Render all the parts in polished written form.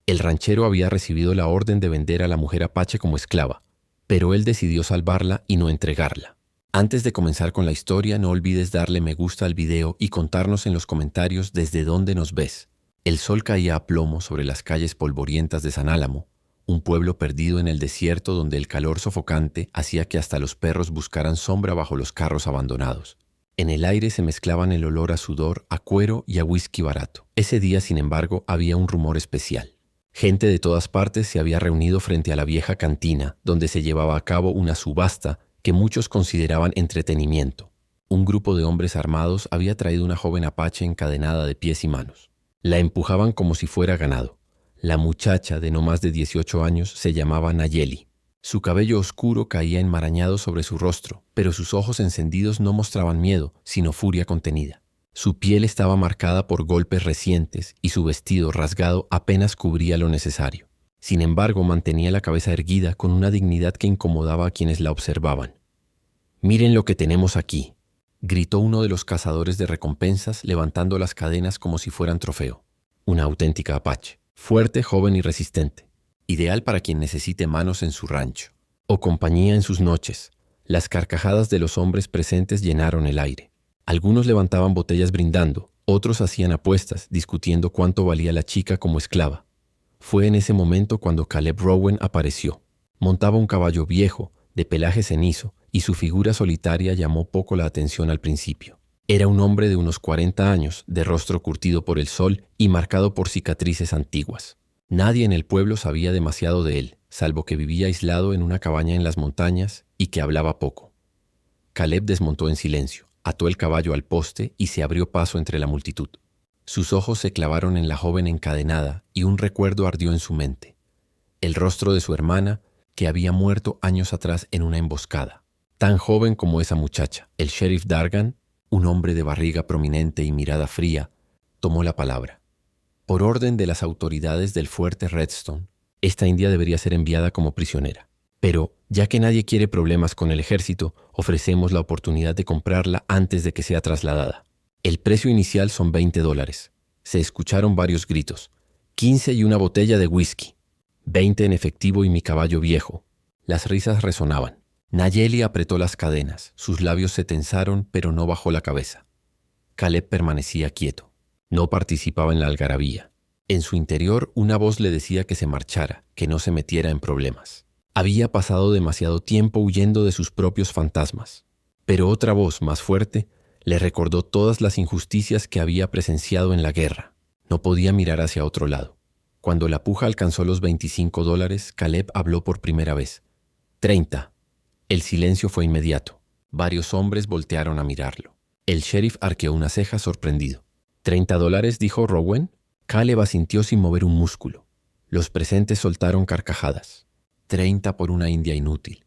El ranchero había recibido la orden de vender a la mujer apache como esclava, pero él decidió salvarla y no entregarla. Antes de comenzar con la historia, no olvides darle me gusta al video y contarnos en los comentarios desde dónde nos ves. El sol caía a plomo sobre las calles polvorientas de San Álamo, un pueblo perdido en el desierto donde el calor sofocante hacía que hasta los perros buscaran sombra bajo los carros abandonados. En el aire se mezclaban el olor a sudor, a cuero y a whisky barato. Ese día, sin embargo, había un rumor especial. Gente de todas partes se había reunido frente a la vieja cantina, donde se llevaba a cabo una subasta que muchos consideraban entretenimiento. Un grupo de hombres armados había traído una joven apache encadenada de pies y manos. La empujaban como si fuera ganado. La muchacha, de no más de 18 años, se llamaba Nayeli. Su cabello oscuro caía enmarañado sobre su rostro, pero sus ojos encendidos no mostraban miedo, sino furia contenida. Su piel estaba marcada por golpes recientes y su vestido rasgado apenas cubría lo necesario. Sin embargo, mantenía la cabeza erguida con una dignidad que incomodaba a quienes la observaban. «Miren lo que tenemos aquí», gritó uno de los cazadores de recompensas levantando las cadenas como si fueran trofeo. Una auténtica apache, fuerte, joven y resistente. Ideal para quien necesite manos en su rancho o compañía en sus noches. Las carcajadas de los hombres presentes llenaron el aire. Algunos levantaban botellas brindando, otros hacían apuestas discutiendo cuánto valía la chica como esclava. Fue en ese momento cuando Caleb Rowan apareció. Montaba un caballo viejo, de pelaje cenizo, y su figura solitaria llamó poco la atención al principio. Era un hombre de unos 40 años, de rostro curtido por el sol y marcado por cicatrices antiguas. Nadie en el pueblo sabía demasiado de él, salvo que vivía aislado en una cabaña en las montañas y que hablaba poco. Caleb desmontó en silencio, ató el caballo al poste y se abrió paso entre la multitud. Sus ojos se clavaron en la joven encadenada y un recuerdo ardió en su mente. El rostro de su hermana, que había muerto años atrás en una emboscada. Tan joven como esa muchacha, el sheriff Dargan, un hombre de barriga prominente y mirada fría, tomó la palabra. Por orden de las autoridades del fuerte Redstone, esta india debería ser enviada como prisionera. Pero, ya que nadie quiere problemas con el ejército, ofrecemos la oportunidad de comprarla antes de que sea trasladada. El precio inicial son $20. Se escucharon varios gritos. 15 y una botella de whisky. 20 en efectivo y mi caballo viejo. Las risas resonaban. Nayeli apretó las cadenas. Sus labios se tensaron, pero no bajó la cabeza. Caleb permanecía quieto. No participaba en la algarabía. En su interior, una voz le decía que se marchara, que no se metiera en problemas. Había pasado demasiado tiempo huyendo de sus propios fantasmas. Pero otra voz, más fuerte, le recordó todas las injusticias que había presenciado en la guerra. No podía mirar hacia otro lado. Cuando la puja alcanzó los $25, Caleb habló por primera vez. 30. El silencio fue inmediato. Varios hombres voltearon a mirarlo. El sheriff arqueó una ceja sorprendido. $30, dijo Rowan. Caleb asintió sin mover un músculo. Los presentes soltaron carcajadas. 30 por una india inútil.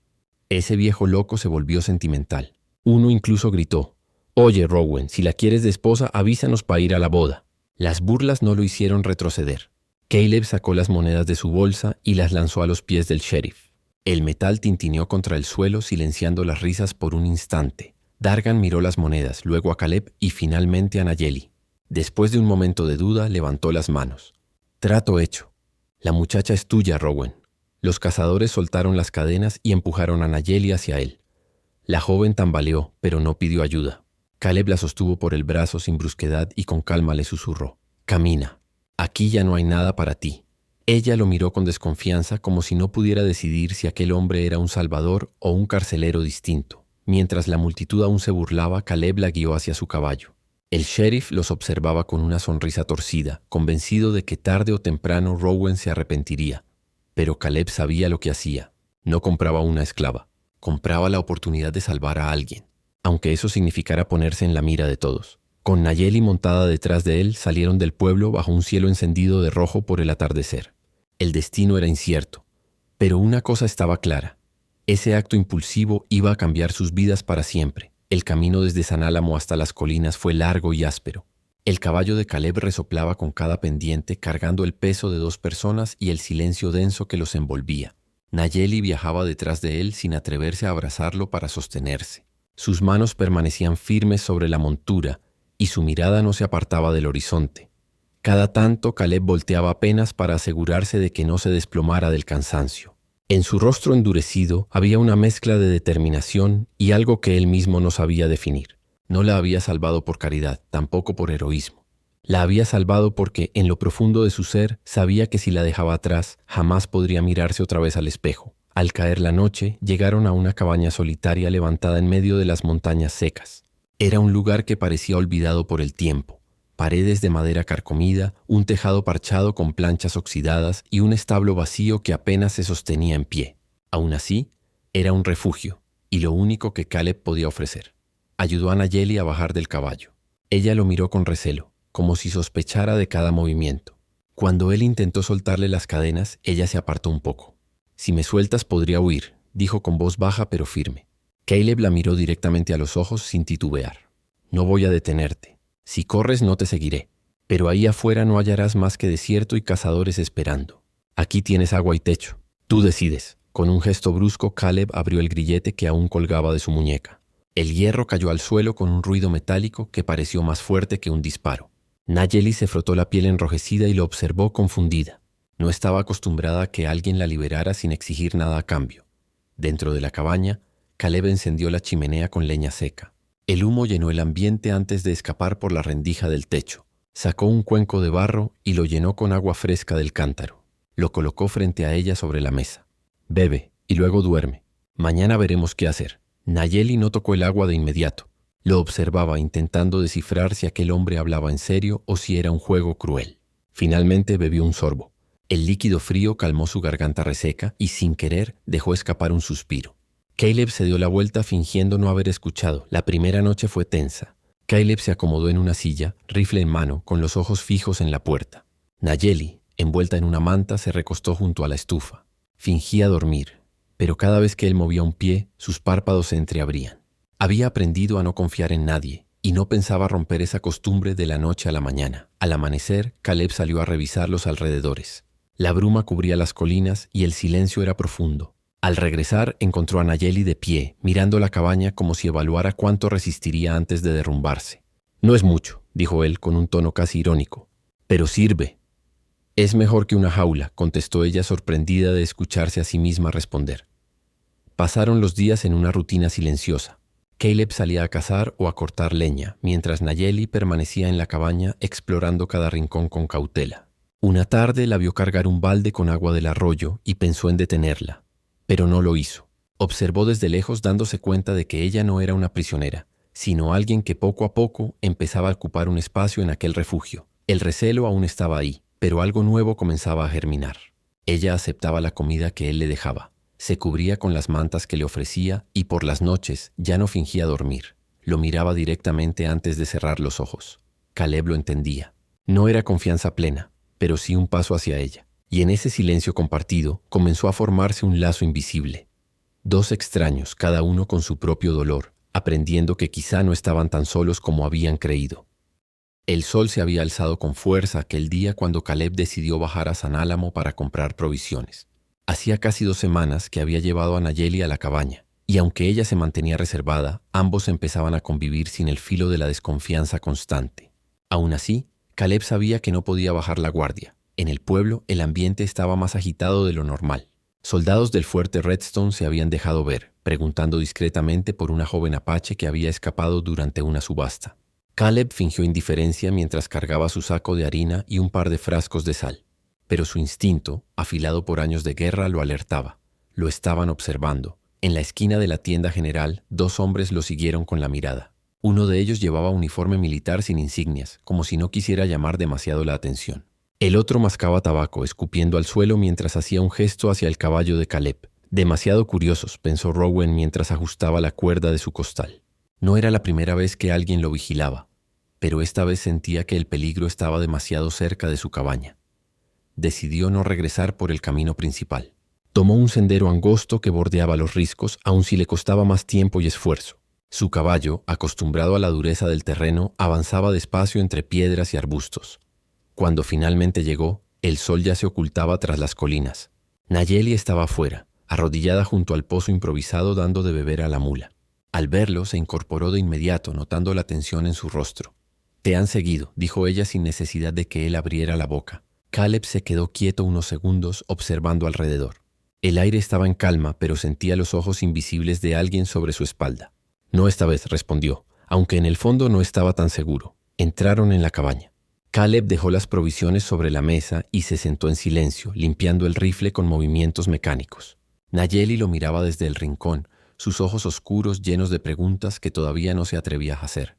Ese viejo loco se volvió sentimental. Uno incluso gritó: «Oye, Rowan, si la quieres de esposa, avísanos para ir a la boda». Las burlas no lo hicieron retroceder. Caleb sacó las monedas de su bolsa y las lanzó a los pies del sheriff. El metal tintineó contra el suelo, silenciando las risas por un instante. Dargan miró las monedas, luego a Caleb y finalmente a Nayeli. Después de un momento de duda, levantó las manos. «Trato hecho. La muchacha es tuya, Rowan». Los cazadores soltaron las cadenas y empujaron a Nayeli hacia él. La joven tambaleó, pero no pidió ayuda. Caleb la sostuvo por el brazo sin brusquedad y con calma le susurró: «Camina. Aquí ya no hay nada para ti». Ella lo miró con desconfianza, como si no pudiera decidir si aquel hombre era un salvador o un carcelero distinto. Mientras la multitud aún se burlaba, Caleb la guió hacia su caballo. El sheriff los observaba con una sonrisa torcida, convencido de que tarde o temprano Rowan se arrepentiría. Pero Caleb sabía lo que hacía. No compraba una esclava. Compraba la oportunidad de salvar a alguien, aunque eso significara ponerse en la mira de todos. Con Nayeli montada detrás de él, salieron del pueblo bajo un cielo encendido de rojo por el atardecer. El destino era incierto, pero una cosa estaba clara. Ese acto impulsivo iba a cambiar sus vidas para siempre. El camino desde San Álamo hasta las colinas fue largo y áspero. El caballo de Caleb resoplaba con cada pendiente, cargando el peso de 2 personas y el silencio denso que los envolvía. Nayeli viajaba detrás de él sin atreverse a abrazarlo para sostenerse. Sus manos permanecían firmes sobre la montura y su mirada no se apartaba del horizonte. Cada tanto Caleb volteaba apenas para asegurarse de que no se desplomara del cansancio. En su rostro endurecido había una mezcla de determinación y algo que él mismo no sabía definir. No la había salvado por caridad, tampoco por heroísmo. La había salvado porque, en lo profundo de su ser, sabía que si la dejaba atrás, jamás podría mirarse otra vez al espejo. Al caer la noche, llegaron a una cabaña solitaria levantada en medio de las montañas secas. Era un lugar que parecía olvidado por el tiempo. Paredes de madera carcomida, un tejado parchado con planchas oxidadas y un establo vacío que apenas se sostenía en pie. Aún así, era un refugio, y lo único que Caleb podía ofrecer. Ayudó a Nayeli a bajar del caballo. Ella lo miró con recelo, como si sospechara de cada movimiento. Cuando él intentó soltarle las cadenas, ella se apartó un poco. «Si me sueltas podría huir», dijo con voz baja pero firme. Caleb la miró directamente a los ojos sin titubear. «No voy a detenerte. Si corres no te seguiré, pero ahí afuera no hallarás más que desierto y cazadores esperando. Aquí tienes agua y techo. Tú decides». Con un gesto brusco, Caleb abrió el grillete que aún colgaba de su muñeca. El hierro cayó al suelo con un ruido metálico que pareció más fuerte que un disparo. Nayeli se frotó la piel enrojecida y lo observó confundida. No estaba acostumbrada a que alguien la liberara sin exigir nada a cambio. Dentro de la cabaña, Caleb encendió la chimenea con leña seca. El humo llenó el ambiente antes de escapar por la rendija del techo. Sacó un cuenco de barro y lo llenó con agua fresca del cántaro. Lo colocó frente a ella sobre la mesa. «Bebe y luego duerme. Mañana veremos qué hacer». Nayeli no tocó el agua de inmediato. Lo observaba intentando descifrar si aquel hombre hablaba en serio o si era un juego cruel. Finalmente bebió un sorbo. El líquido frío calmó su garganta reseca y sin querer dejó escapar un suspiro. Caleb se dio la vuelta fingiendo no haber escuchado. La primera noche fue tensa. Caleb se acomodó en una silla, rifle en mano, con los ojos fijos en la puerta. Nayeli, envuelta en una manta, se recostó junto a la estufa. Fingía dormir, pero cada vez que él movía un pie, sus párpados se entreabrían. Había aprendido a no confiar en nadie y no pensaba romper esa costumbre de la noche a la mañana. Al amanecer, Caleb salió a revisar los alrededores. La bruma cubría las colinas y el silencio era profundo. Al regresar, encontró a Nayeli de pie, mirando la cabaña como si evaluara cuánto resistiría antes de derrumbarse. «No es mucho», dijo él con un tono casi irónico, «pero sirve». «Es mejor que una jaula», contestó ella sorprendida de escucharse a sí misma responder. Pasaron los días en una rutina silenciosa. Caleb salía a cazar o a cortar leña, mientras Nayeli permanecía en la cabaña explorando cada rincón con cautela. Una tarde la vio cargar un balde con agua del arroyo y pensó en detenerla. Pero no lo hizo. Observó desde lejos dándose cuenta de que ella no era una prisionera, sino alguien que poco a poco empezaba a ocupar un espacio en aquel refugio. El recelo aún estaba ahí, pero algo nuevo comenzaba a germinar. Ella aceptaba la comida que él le dejaba, se cubría con las mantas que le ofrecía y por las noches ya no fingía dormir. Lo miraba directamente antes de cerrar los ojos. Caleb lo entendía. No era confianza plena, pero sí un paso hacia ella. Y en ese silencio compartido comenzó a formarse un lazo invisible. Dos extraños, cada uno con su propio dolor, aprendiendo que quizá no estaban tan solos como habían creído. El sol se había alzado con fuerza aquel día cuando Caleb decidió bajar a San Álamo para comprar provisiones. Hacía casi 2 semanas que había llevado a Nayeli a la cabaña, y aunque ella se mantenía reservada, ambos empezaban a convivir sin el filo de la desconfianza constante. Aún así, Caleb sabía que no podía bajar la guardia. En el pueblo, el ambiente estaba más agitado de lo normal. Soldados del fuerte Redstone se habían dejado ver, preguntando discretamente por una joven apache que había escapado durante una subasta. Caleb fingió indiferencia mientras cargaba su saco de harina y un par de frascos de sal. Pero su instinto, afilado por años de guerra, lo alertaba. Lo estaban observando. En la esquina de la tienda general, 2 hombres lo siguieron con la mirada. Uno de ellos llevaba uniforme militar sin insignias, como si no quisiera llamar demasiado la atención. El otro mascaba tabaco, escupiendo al suelo mientras hacía un gesto hacia el caballo de Caleb. Demasiado curiosos, pensó Rowan mientras ajustaba la cuerda de su costal. No era la primera vez que alguien lo vigilaba, pero esta vez sentía que el peligro estaba demasiado cerca de su cabaña. Decidió no regresar por el camino principal. Tomó un sendero angosto que bordeaba los riscos, aun si le costaba más tiempo y esfuerzo. Su caballo, acostumbrado a la dureza del terreno, avanzaba despacio entre piedras y arbustos. Cuando finalmente llegó, el sol ya se ocultaba tras las colinas. Nayeli estaba afuera, arrodillada junto al pozo improvisado dando de beber a la mula. Al verlo, se incorporó de inmediato, notando la tensión en su rostro. Te han seguido, dijo ella sin necesidad de que él abriera la boca. Caleb se quedó quieto unos segundos observando alrededor. El aire estaba en calma, pero sentía los ojos invisibles de alguien sobre su espalda. No esta vez, respondió, aunque en el fondo no estaba tan seguro. Entraron en la cabaña. Caleb dejó las provisiones sobre la mesa y se sentó en silencio, limpiando el rifle con movimientos mecánicos. Nayeli lo miraba desde el rincón, sus ojos oscuros llenos de preguntas que todavía no se atrevía a hacer.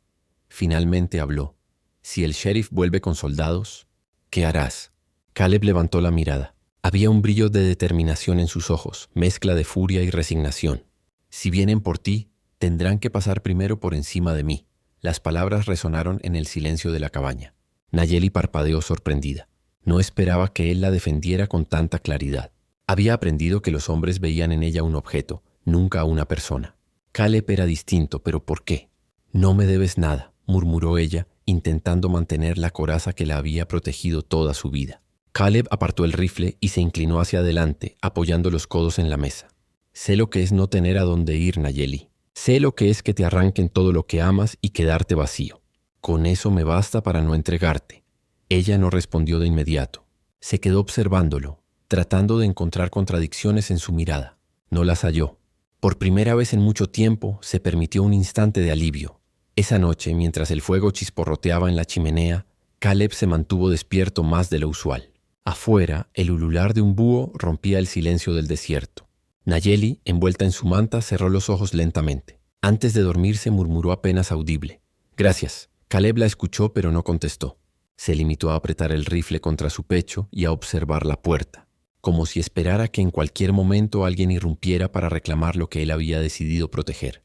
Finalmente habló. Si el sheriff vuelve con soldados, ¿qué harás? Caleb levantó la mirada. Había un brillo de determinación en sus ojos, mezcla de furia y resignación. Si vienen por ti, tendrán que pasar primero por encima de mí. Las palabras resonaron en el silencio de la cabaña. Nayeli parpadeó sorprendida. No esperaba que él la defendiera con tanta claridad. Había aprendido que los hombres veían en ella un objeto, nunca a una persona. Caleb era distinto, pero ¿por qué? No me debes nada, murmuró ella, intentando mantener la coraza que la había protegido toda su vida. Caleb apartó el rifle y se inclinó hacia adelante, apoyando los codos en la mesa. Sé lo que es no tener a dónde ir, Nayeli. Sé lo que es que te arranquen todo lo que amas y quedarte vacío. Con eso me basta para no entregarte. Ella no respondió de inmediato. Se quedó observándolo, tratando de encontrar contradicciones en su mirada. No las halló. Por primera vez en mucho tiempo, se permitió un instante de alivio. Esa noche, mientras el fuego chisporroteaba en la chimenea, Caleb se mantuvo despierto más de lo usual. Afuera, el ulular de un búho rompía el silencio del desierto. Nayeli, envuelta en su manta, cerró los ojos lentamente. Antes de dormirse murmuró apenas audible. «Gracias». Caleb la escuchó pero no contestó. Se limitó a apretar el rifle contra su pecho y a observar la puerta, como si esperara que en cualquier momento alguien irrumpiera para reclamar lo que él había decidido proteger.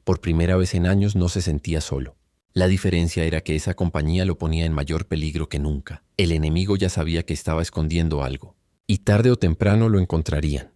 Por primera vez en años no se sentía solo. La diferencia era que esa compañía lo ponía en mayor peligro que nunca. El enemigo ya sabía que estaba escondiendo algo, y tarde o temprano lo encontrarían.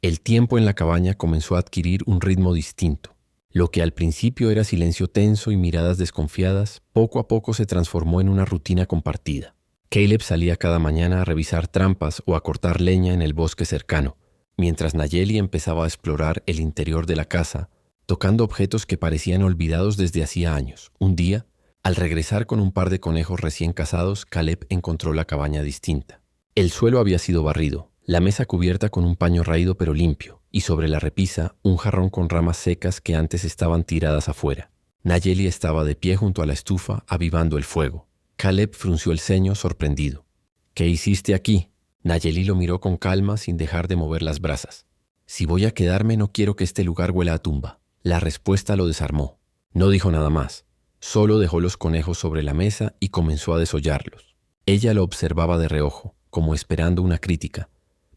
El tiempo en la cabaña comenzó a adquirir un ritmo distinto. Lo que al principio era silencio tenso y miradas desconfiadas, poco a poco se transformó en una rutina compartida. Caleb salía cada mañana a revisar trampas o a cortar leña en el bosque cercano, mientras Nayeli empezaba a explorar el interior de la casa, tocando objetos que parecían olvidados desde hacía años. Un día, al regresar con un par de conejos recién cazados, Caleb encontró la cabaña distinta. El suelo había sido barrido, la mesa cubierta con un paño raído pero limpio, y sobre la repisa un jarrón con ramas secas que antes estaban tiradas afuera. Nayeli estaba de pie junto a la estufa, avivando el fuego. Caleb frunció el ceño, sorprendido. «¿Qué hiciste aquí?» Nayeli lo miró con calma sin dejar de mover las brasas. «Si voy a quedarme, no quiero que este lugar huela a tumba». La respuesta lo desarmó. No dijo nada más. Solo dejó los conejos sobre la mesa y comenzó a desollarlos. Ella lo observaba de reojo, como esperando una crítica,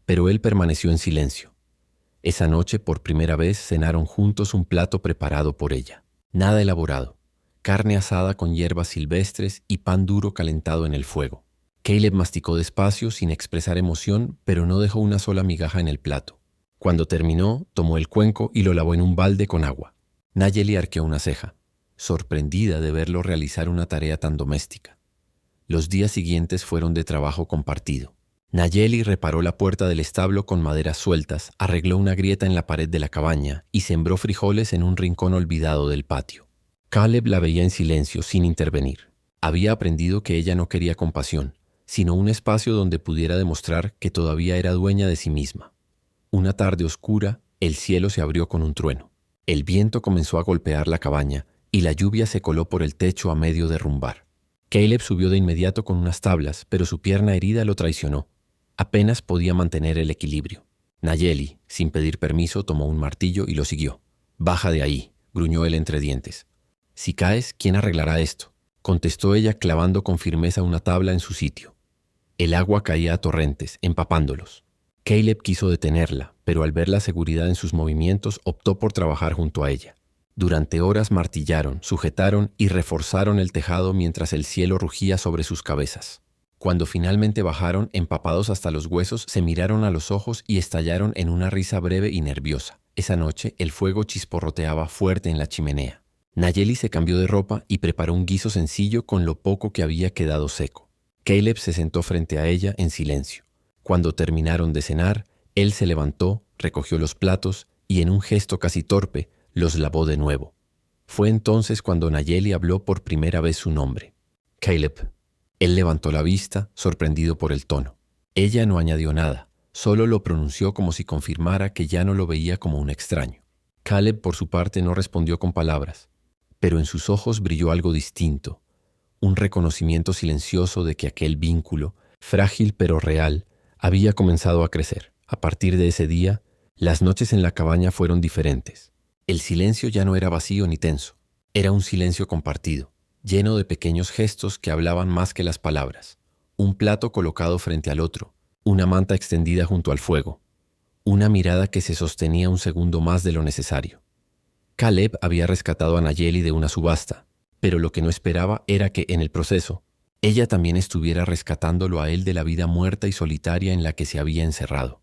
pero él permaneció en silencio. Esa noche, por primera vez, cenaron juntos un plato preparado por ella. Nada elaborado. Carne asada con hierbas silvestres y pan duro calentado en el fuego. Caleb masticó despacio, sin expresar emoción, pero no dejó una sola migaja en el plato. Cuando terminó, tomó el cuenco y lo lavó en un balde con agua. Nayeli arqueó una ceja, sorprendida de verlo realizar una tarea tan doméstica. Los días siguientes fueron de trabajo compartido. Nayeli reparó la puerta del establo con maderas sueltas, arregló una grieta en la pared de la cabaña y sembró frijoles en un rincón olvidado del patio. Caleb la veía en silencio, sin intervenir. Había aprendido que ella no quería compasión, sino un espacio donde pudiera demostrar que todavía era dueña de sí misma. Una tarde oscura, el cielo se abrió con un trueno. El viento comenzó a golpear la cabaña y la lluvia se coló por el techo a medio derrumbar. Caleb subió de inmediato con unas tablas, pero su pierna herida lo traicionó. Apenas podía mantener el equilibrio. Nayeli, sin pedir permiso, tomó un martillo y lo siguió. «Baja de ahí», gruñó él entre dientes. «Si caes, ¿quién arreglará esto?», contestó ella clavando con firmeza una tabla en su sitio. El agua caía a torrentes, empapándolos. Caleb quiso detenerla, pero al ver la seguridad en sus movimientos optó por trabajar junto a ella. Durante horas martillaron, sujetaron y reforzaron el tejado mientras el cielo rugía sobre sus cabezas. Cuando finalmente bajaron, empapados hasta los huesos, se miraron a los ojos y estallaron en una risa breve y nerviosa. Esa noche el fuego chisporroteaba fuerte en la chimenea. Nayeli se cambió de ropa y preparó un guiso sencillo con lo poco que había quedado seco. Caleb se sentó frente a ella en silencio. Cuando terminaron de cenar, él se levantó, recogió los platos y en un gesto casi torpe, los lavó de nuevo. Fue entonces cuando Nayeli habló por primera vez su nombre. Caleb. Él levantó la vista, sorprendido por el tono. Ella no añadió nada, solo lo pronunció como si confirmara que ya no lo veía como un extraño. Caleb, por su parte, no respondió con palabras, pero en sus ojos brilló algo distinto, un reconocimiento silencioso de que aquel vínculo, frágil pero real, había comenzado a crecer. A partir de ese día, las noches en la cabaña fueron diferentes. El silencio ya no era vacío ni tenso, era un silencio compartido, lleno de pequeños gestos que hablaban más que las palabras. Un plato colocado frente al otro, una manta extendida junto al fuego, una mirada que se sostenía un segundo más de lo necesario. Caleb había rescatado a Nayeli de una subasta, pero lo que no esperaba era que, en el proceso, ella también estuviera rescatándolo a él de la vida muerta y solitaria en la que se había encerrado.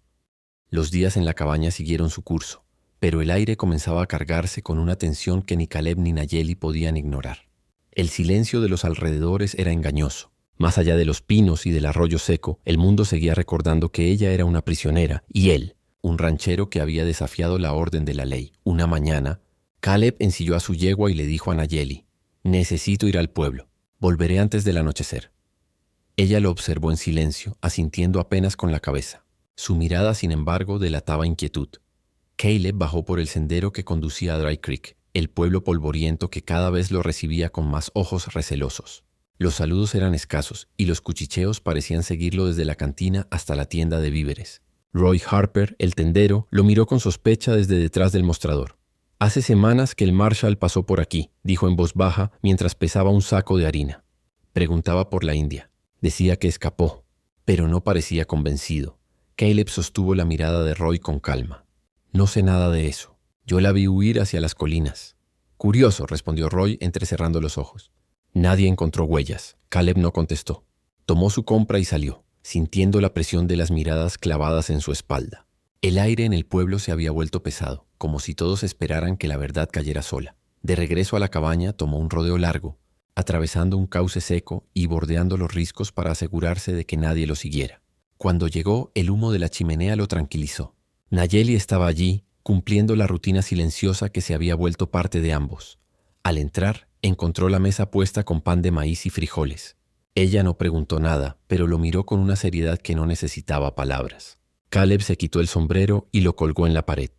Los días en la cabaña siguieron su curso, pero el aire comenzaba a cargarse con una tensión que ni Caleb ni Nayeli podían ignorar. El silencio de los alrededores era engañoso. Más allá de los pinos y del arroyo seco, el mundo seguía recordando que ella era una prisionera y él, un ranchero que había desafiado la orden de la ley. Una mañana, Caleb ensilló a su yegua y le dijo a Nayeli: «Necesito ir al pueblo. Volveré antes del anochecer». Ella lo observó en silencio, asintiendo apenas con la cabeza. Su mirada, sin embargo, delataba inquietud. Caleb bajó por el sendero que conducía a Dry Creek, el pueblo polvoriento que cada vez lo recibía con más ojos recelosos. Los saludos eran escasos y los cuchicheos parecían seguirlo desde la cantina hasta la tienda de víveres. Roy Harper, el tendero, lo miró con sospecha desde detrás del mostrador. «Hace semanas que el Marshal pasó por aquí», dijo en voz baja mientras pesaba un saco de harina. Preguntaba por la india. Decía que escapó, pero no parecía convencido. Caleb sostuvo la mirada de Roy con calma. «No sé nada de eso. Yo la vi huir hacia las colinas». «Curioso», respondió Roy entrecerrando los ojos. Nadie encontró huellas. Caleb no contestó. Tomó su compra y salió, sintiendo la presión de las miradas clavadas en su espalda. El aire en el pueblo se había vuelto pesado, como si todos esperaran que la verdad cayera sola. De regreso a la cabaña tomó un rodeo largo, atravesando un cauce seco y bordeando los riscos para asegurarse de que nadie lo siguiera. Cuando llegó, el humo de la chimenea lo tranquilizó. Nayeli estaba allí, cumpliendo la rutina silenciosa que se había vuelto parte de ambos. Al entrar, encontró la mesa puesta con pan de maíz y frijoles. Ella no preguntó nada, pero lo miró con una seriedad que no necesitaba palabras. Caleb se quitó el sombrero y lo colgó en la pared.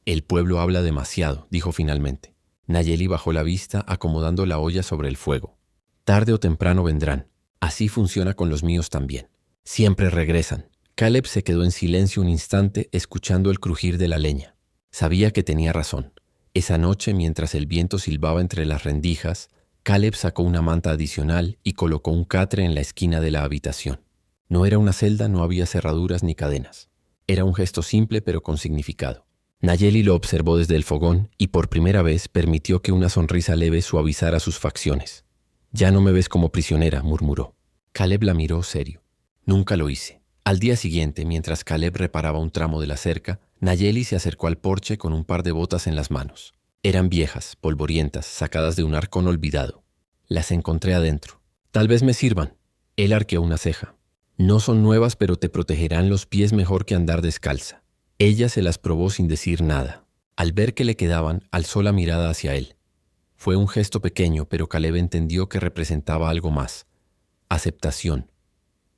«El pueblo habla demasiado», dijo finalmente. Nayeli bajó la vista acomodando la olla sobre el fuego. «Tarde o temprano vendrán. Así funciona con los míos también. Siempre regresan». Caleb se quedó en silencio un instante escuchando el crujir de la leña. Sabía que tenía razón. Esa noche, mientras el viento silbaba entre las rendijas, Caleb sacó una manta adicional y colocó un catre en la esquina de la habitación. No era una celda, no había cerraduras ni cadenas. Era un gesto simple pero con significado. Nayeli lo observó desde el fogón y por primera vez permitió que una sonrisa leve suavizara sus facciones. «Ya no me ves como prisionera», murmuró. Caleb la miró serio. «Nunca lo hice». Al día siguiente, mientras Caleb reparaba un tramo de la cerca, Nayeli se acercó al porche con un par de botas en las manos. Eran viejas, polvorientas, sacadas de un arcón olvidado. «Las encontré adentro. Tal vez me sirvan». Él arqueó una ceja. «No son nuevas, pero te protegerán los pies mejor que andar descalza». Ella se las probó sin decir nada. Al ver que le quedaban, alzó la mirada hacia él. Fue un gesto pequeño, pero Caleb entendió que representaba algo más. Aceptación.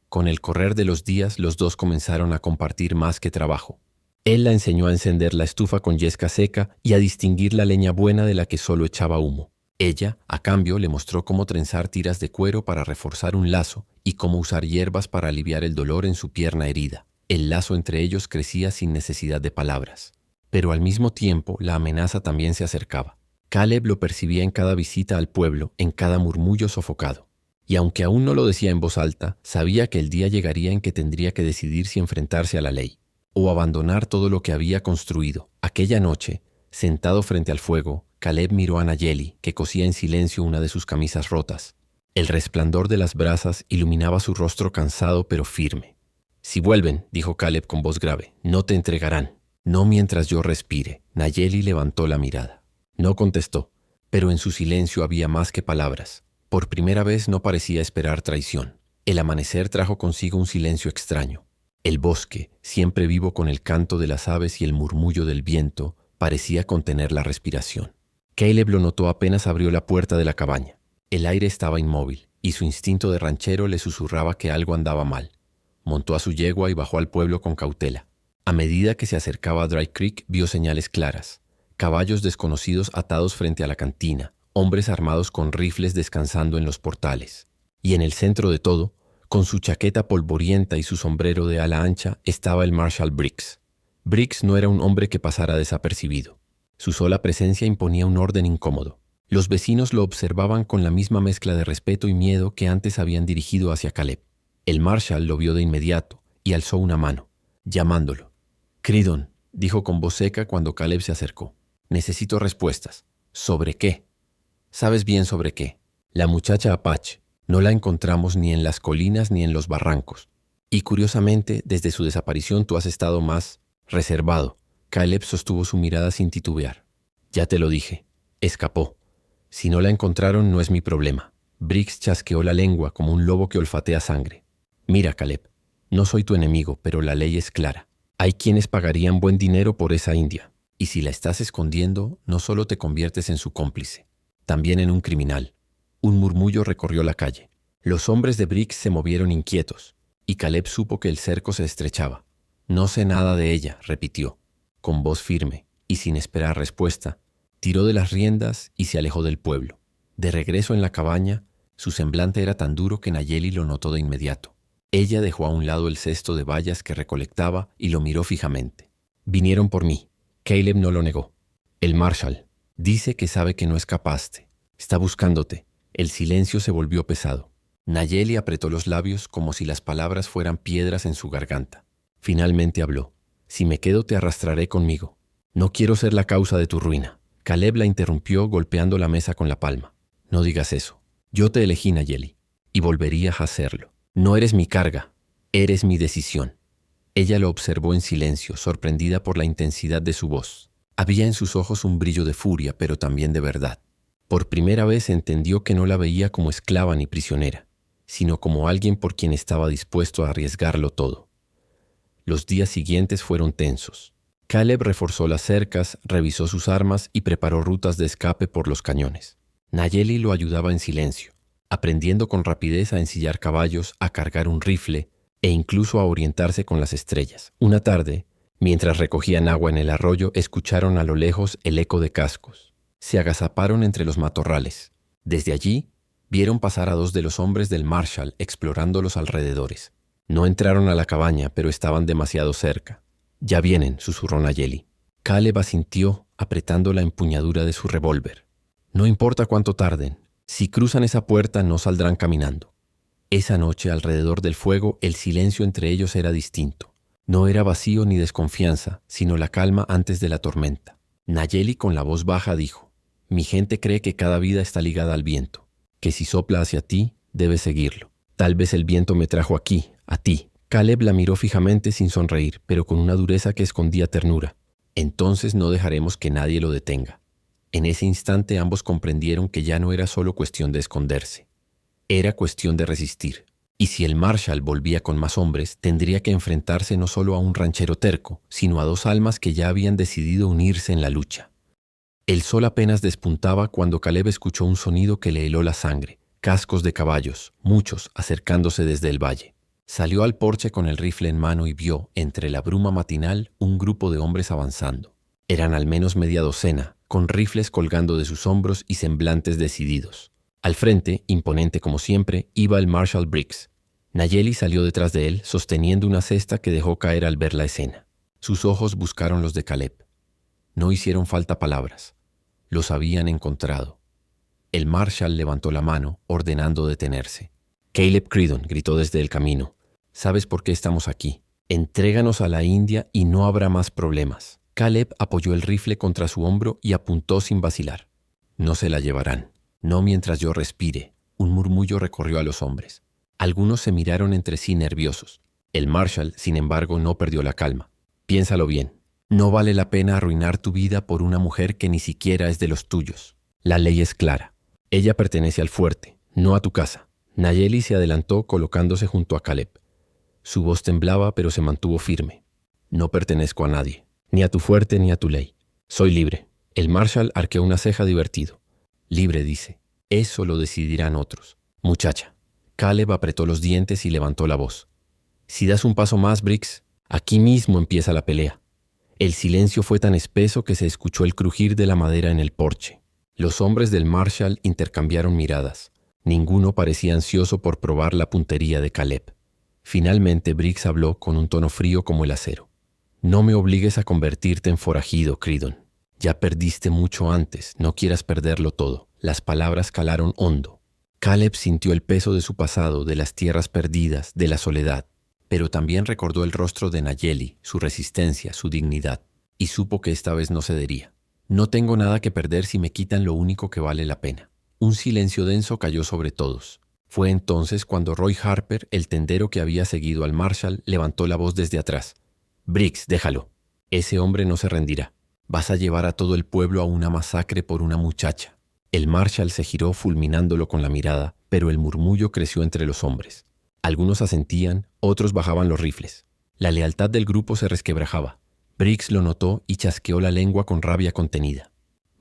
Con el correr de los días, los dos comenzaron a compartir más que trabajo. Él la enseñó a encender la estufa con yesca seca y a distinguir la leña buena de la que solo echaba humo. Ella, a cambio, le mostró cómo trenzar tiras de cuero para reforzar un lazo y cómo usar hierbas para aliviar el dolor en su pierna herida. El lazo entre ellos crecía sin necesidad de palabras. Pero al mismo tiempo, la amenaza también se acercaba. Caleb lo percibía en cada visita al pueblo, en cada murmullo sofocado. Y aunque aún no lo decía en voz alta, sabía que el día llegaría en que tendría que decidir si enfrentarse a la ley o abandonar todo lo que había construido. Aquella noche, sentado frente al fuego, Caleb miró a Nayeli, que cosía en silencio una de sus camisas rotas. El resplandor de las brasas iluminaba su rostro cansado pero firme. «Si vuelven», dijo Caleb con voz grave, «no te entregarán. No mientras yo respire». Nayeli levantó la mirada. No contestó, pero en su silencio había más que palabras. Por primera vez no parecía esperar traición. El amanecer trajo consigo un silencio extraño. El bosque, siempre vivo con el canto de las aves y el murmullo del viento, parecía contener la respiración. Caleb lo notó apenas abrió la puerta de la cabaña. El aire estaba inmóvil, y su instinto de ranchero le susurraba que algo andaba mal. Montó a su yegua y bajó al pueblo con cautela. A medida que se acercaba a Dry Creek, vio señales claras. Caballos desconocidos atados frente a la cantina, hombres armados con rifles descansando en los portales. Y en el centro de todo, con su chaqueta polvorienta y su sombrero de ala ancha, estaba el Marshal Briggs. Briggs no era un hombre que pasara desapercibido. Su sola presencia imponía un orden incómodo. Los vecinos lo observaban con la misma mezcla de respeto y miedo que antes habían dirigido hacia Caleb. El Marshal lo vio de inmediato y alzó una mano, llamándolo. «Creedon», dijo con voz seca cuando Caleb se acercó. «Necesito respuestas». «¿Sobre qué?» «Sabes bien sobre qué. La muchacha Apache. No la encontramos ni en las colinas ni en los barrancos. Y curiosamente, desde su desaparición tú has estado más reservado». Caleb sostuvo su mirada sin titubear. «Ya te lo dije. Escapó. Si no la encontraron, no es mi problema». Briggs chasqueó la lengua como un lobo que olfatea sangre. «Mira, Caleb, no soy tu enemigo, pero la ley es clara. Hay quienes pagarían buen dinero por esa india. Y si la estás escondiendo, no solo te conviertes en su cómplice, también en un criminal». Un murmullo recorrió la calle. Los hombres de Briggs se movieron inquietos, y Caleb supo que el cerco se estrechaba. «No sé nada de ella», repitió, con voz firme, y sin esperar respuesta, tiró de las riendas y se alejó del pueblo. De regreso en la cabaña, su semblante era tan duro que Nayeli lo notó de inmediato. Ella dejó a un lado el cesto de bayas que recolectaba y lo miró fijamente. «Vinieron por mí». Caleb no lo negó. «El Marshal dice que sabe que no escapaste. Está buscándote». El silencio se volvió pesado. Nayeli apretó los labios como si las palabras fueran piedras en su garganta. Finalmente habló. «Si me quedo te arrastraré conmigo. No quiero ser la causa de tu ruina». Caleb la interrumpió golpeando la mesa con la palma. «No digas eso. Yo te elegí, Nayeli, y volvería a hacerlo. No eres mi carga, eres mi decisión». Ella lo observó en silencio, sorprendida por la intensidad de su voz. Había en sus ojos un brillo de furia, pero también de verdad. Por primera vez entendió que no la veía como esclava ni prisionera, sino como alguien por quien estaba dispuesto a arriesgarlo todo. Los días siguientes fueron tensos. Caleb reforzó las cercas, revisó sus armas y preparó rutas de escape por los cañones. Nayeli lo ayudaba en silencio, aprendiendo con rapidez a ensillar caballos, a cargar un rifle e incluso a orientarse con las estrellas. Una tarde, mientras recogían agua en el arroyo, escucharon a lo lejos el eco de cascos. Se agazaparon entre los matorrales. Desde allí, vieron pasar a 2 de los hombres del Marshal explorando los alrededores. No entraron a la cabaña, pero estaban demasiado cerca. «Ya vienen», susurró Nayeli. Caleb asintió, apretando la empuñadura de su revólver. «No importa cuánto tarden. Si cruzan esa puerta, no saldrán caminando». Esa noche, alrededor del fuego, el silencio entre ellos era distinto. No era vacío ni desconfianza, sino la calma antes de la tormenta. Nayeli, con la voz baja, dijo: «Mi gente cree que cada vida está ligada al viento, que si sopla hacia ti, debes seguirlo. Tal vez el viento me trajo aquí, a ti». Caleb la miró fijamente sin sonreír, pero con una dureza que escondía ternura. «Entonces no dejaremos que nadie lo detenga». En ese instante ambos comprendieron que ya no era solo cuestión de esconderse. Era cuestión de resistir. Y si el Marshal volvía con más hombres, tendría que enfrentarse no solo a un ranchero terco, sino a 2 almas que ya habían decidido unirse en la lucha. El sol apenas despuntaba cuando Caleb escuchó un sonido que le heló la sangre. Cascos de caballos, muchos, acercándose desde el valle. Salió al porche con el rifle en mano y vio, entre la bruma matinal, un grupo de hombres avanzando. Eran al menos media docena, con rifles colgando de sus hombros y semblantes decididos. Al frente, imponente como siempre, iba el Marshal Briggs. Nayeli salió detrás de él, sosteniendo una cesta que dejó caer al ver la escena. Sus ojos buscaron los de Caleb. No hicieron falta palabras. Los habían encontrado. El Marshal levantó la mano, ordenando detenerse. «Caleb Creedon», gritó desde el camino, «¿sabes por qué estamos aquí? Entréganos a la India y no habrá más problemas». Caleb apoyó el rifle contra su hombro y apuntó sin vacilar. «No se la llevarán. No mientras yo respire». Un murmullo recorrió a los hombres. Algunos se miraron entre sí nerviosos. El Marshal, sin embargo, no perdió la calma. «Piénsalo bien. No vale la pena arruinar tu vida por una mujer que ni siquiera es de los tuyos. La ley es clara. Ella pertenece al fuerte, no a tu casa». Nayeli se adelantó colocándose junto a Caleb. Su voz temblaba, pero se mantuvo firme. «No pertenezco a nadie, ni a tu fuerte ni a tu ley. Soy libre. El Marshal arqueó una ceja divertido. Libre, dice. Eso lo decidirán otros. Muchacha. Caleb apretó los dientes y levantó la voz. Si das un paso más, Briggs, aquí mismo empieza la pelea. El silencio fue tan espeso que se escuchó el crujir de la madera en el porche. Los hombres del Marshal intercambiaron miradas. Ninguno parecía ansioso por probar la puntería de Caleb. Finalmente Briggs habló con un tono frío como el acero. No me obligues a convertirte en forajido, Creedon. Ya perdiste mucho antes, no quieras perderlo todo. Las palabras calaron hondo. Caleb sintió el peso de su pasado, de las tierras perdidas, de la soledad, pero también recordó el rostro de Nayeli, su resistencia, su dignidad, y supo que esta vez no cedería. No tengo nada que perder si me quitan lo único que vale la pena. Un silencio denso cayó sobre todos. Fue entonces cuando Roy Harper, el tendero que había seguido al Marshal, levantó la voz desde atrás. Briggs, déjalo. Ese hombre no se rendirá. Vas a llevar a todo el pueblo a una masacre por una muchacha. El Marshal se giró fulminándolo con la mirada, pero el murmullo creció entre los hombres. Algunos asentían, otros bajaban los rifles. La lealtad del grupo se resquebrajaba. Briggs lo notó y chasqueó la lengua con rabia contenida.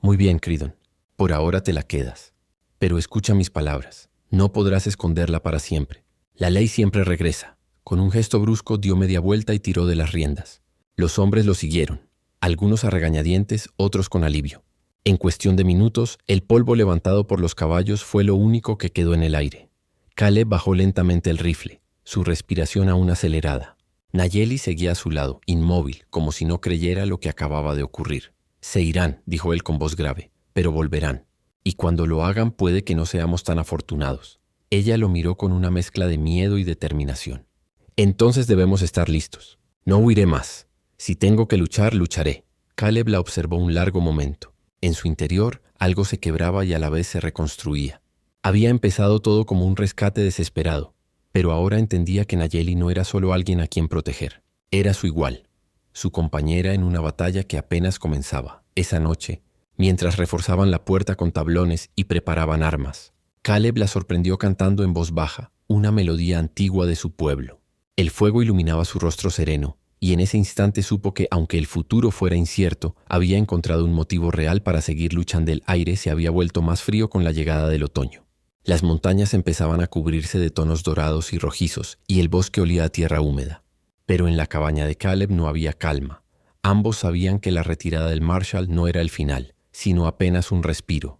Muy bien, Creedon. Por ahora te la quedas. Pero escucha mis palabras. No podrás esconderla para siempre. La ley siempre regresa. Con un gesto brusco dio media vuelta y tiró de las riendas. Los hombres lo siguieron. Algunos a regañadientes, otros con alivio. En cuestión de minutos, el polvo levantado por los caballos fue lo único que quedó en el aire. Caleb bajó lentamente el rifle, su respiración aún acelerada. Nayeli seguía a su lado, inmóvil, como si no creyera lo que acababa de ocurrir. Se irán, dijo él con voz grave, pero volverán. Y cuando lo hagan puede que no seamos tan afortunados. Ella lo miró con una mezcla de miedo y determinación. Entonces debemos estar listos. No huiré más. Si tengo que luchar, lucharé. Caleb la observó un largo momento. En su interior, algo se quebraba y a la vez se reconstruía. Había empezado todo como un rescate desesperado, pero ahora entendía que Nayeli no era solo alguien a quien proteger. Era su igual, su compañera en una batalla que apenas comenzaba. Esa noche, mientras reforzaban la puerta con tablones y preparaban armas, Caleb la sorprendió cantando en voz baja una melodía antigua de su pueblo. El fuego iluminaba su rostro sereno, y en ese instante supo que, aunque el futuro fuera incierto, había encontrado un motivo real para seguir luchando. El aire se había vuelto más frío con la llegada del otoño. Las montañas empezaban a cubrirse de tonos dorados y rojizos, y el bosque olía a tierra húmeda. Pero en la cabaña de Caleb no había calma. Ambos sabían que la retirada del Marshal no era el final, sino apenas un respiro.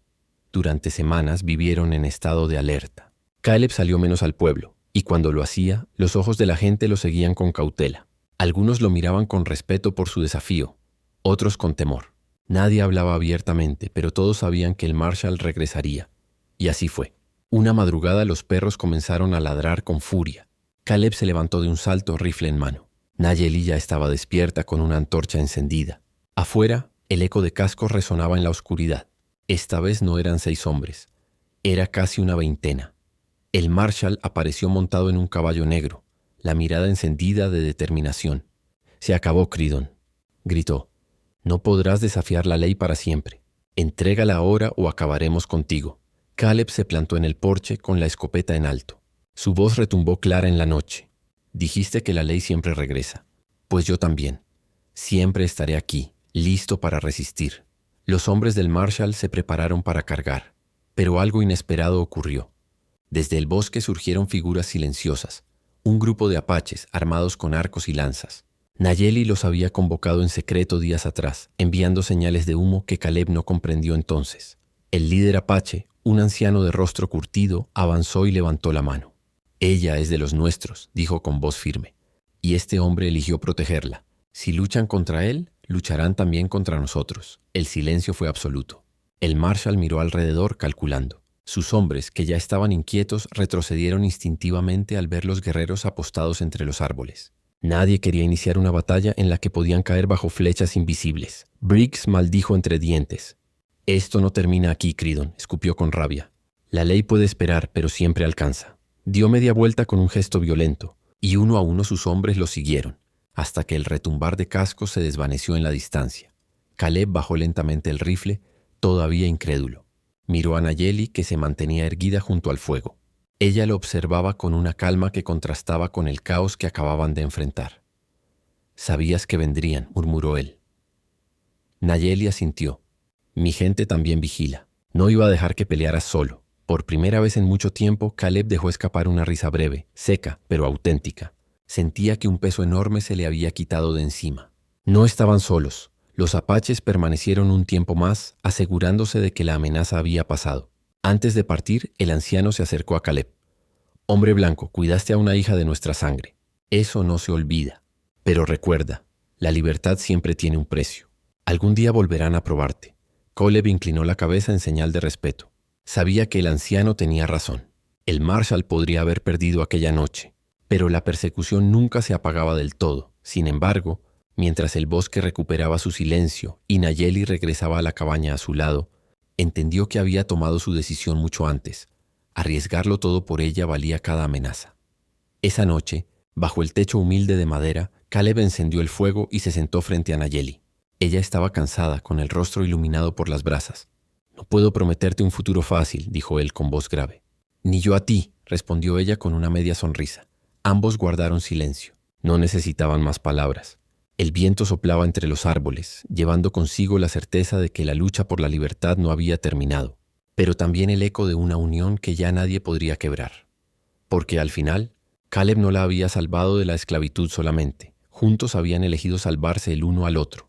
Durante semanas vivieron en estado de alerta. Caleb salió menos al pueblo, y cuando lo hacía, los ojos de la gente lo seguían con cautela. Algunos lo miraban con respeto por su desafío, otros con temor. Nadie hablaba abiertamente, pero todos sabían que el Marshal regresaría. Y así fue. Una madrugada los perros comenzaron a ladrar con furia. Caleb se levantó de un salto, rifle en mano. Nayeli ya estaba despierta con una antorcha encendida. Afuera, el eco de cascos resonaba en la oscuridad. Esta vez no eran 6 hombres. Era casi una veintena. El Marshal apareció montado en un caballo negro, la mirada encendida de determinación. «Se acabó, Creedon», gritó. «No podrás desafiar la ley para siempre. Entrégala ahora o acabaremos contigo». Caleb se plantó en el porche con la escopeta en alto. Su voz retumbó clara en la noche. «Dijiste que la ley siempre regresa. Pues yo también. Siempre estaré aquí, listo para resistir». Los hombres del Marshal se prepararon para cargar, pero algo inesperado ocurrió. Desde el bosque surgieron figuras silenciosas, un grupo de apaches armados con arcos y lanzas. Nayeli los había convocado en secreto días atrás, enviando señales de humo que Caleb no comprendió entonces. El líder apache, un anciano de rostro curtido, avanzó y levantó la mano. «Ella es de los nuestros», dijo con voz firme, «y este hombre eligió protegerla. Si luchan contra él, lucharán también contra nosotros». El silencio fue absoluto. El Marshal miró alrededor calculando. Sus hombres, que ya estaban inquietos, retrocedieron instintivamente al ver los guerreros apostados entre los árboles. Nadie quería iniciar una batalla en la que podían caer bajo flechas invisibles. Briggs maldijo entre dientes. «Esto no termina aquí, Creedon», escupió con rabia. «La ley puede esperar, pero siempre alcanza». Dio media vuelta con un gesto violento, y uno a uno sus hombres lo siguieron, hasta que el retumbar de cascos se desvaneció en la distancia. Caleb bajó lentamente el rifle, todavía incrédulo. Miró a Nayeli, que se mantenía erguida junto al fuego. Ella lo observaba con una calma que contrastaba con el caos que acababan de enfrentar. «Sabías que vendrían», murmuró él. Nayeli asintió. Mi gente también vigila. No iba a dejar que pelearas solo. Por primera vez en mucho tiempo, Caleb dejó escapar una risa breve, seca, pero auténtica. Sentía que un peso enorme se le había quitado de encima. No estaban solos. Los apaches permanecieron un tiempo más, asegurándose de que la amenaza había pasado. Antes de partir, el anciano se acercó a Caleb. Hombre blanco, cuidaste a una hija de nuestra sangre. Eso no se olvida. Pero recuerda, la libertad siempre tiene un precio. Algún día volverán a probarte. Caleb inclinó la cabeza en señal de respeto. Sabía que el anciano tenía razón. El Marshal podría haber perdido aquella noche, pero la persecución nunca se apagaba del todo. Sin embargo, mientras el bosque recuperaba su silencio y Nayeli regresaba a la cabaña a su lado, entendió que había tomado su decisión mucho antes. Arriesgarlo todo por ella valía cada amenaza. Esa noche, bajo el techo humilde de madera, Caleb encendió el fuego y se sentó frente a Nayeli. Ella estaba cansada, con el rostro iluminado por las brasas. «No puedo prometerte un futuro fácil», dijo él con voz grave. «Ni yo a ti», respondió ella con una media sonrisa. Ambos guardaron silencio. No necesitaban más palabras. El viento soplaba entre los árboles, llevando consigo la certeza de que la lucha por la libertad no había terminado, pero también el eco de una unión que ya nadie podría quebrar. Porque al final, Caleb no la había salvado de la esclavitud solamente. Juntos habían elegido salvarse el uno al otro.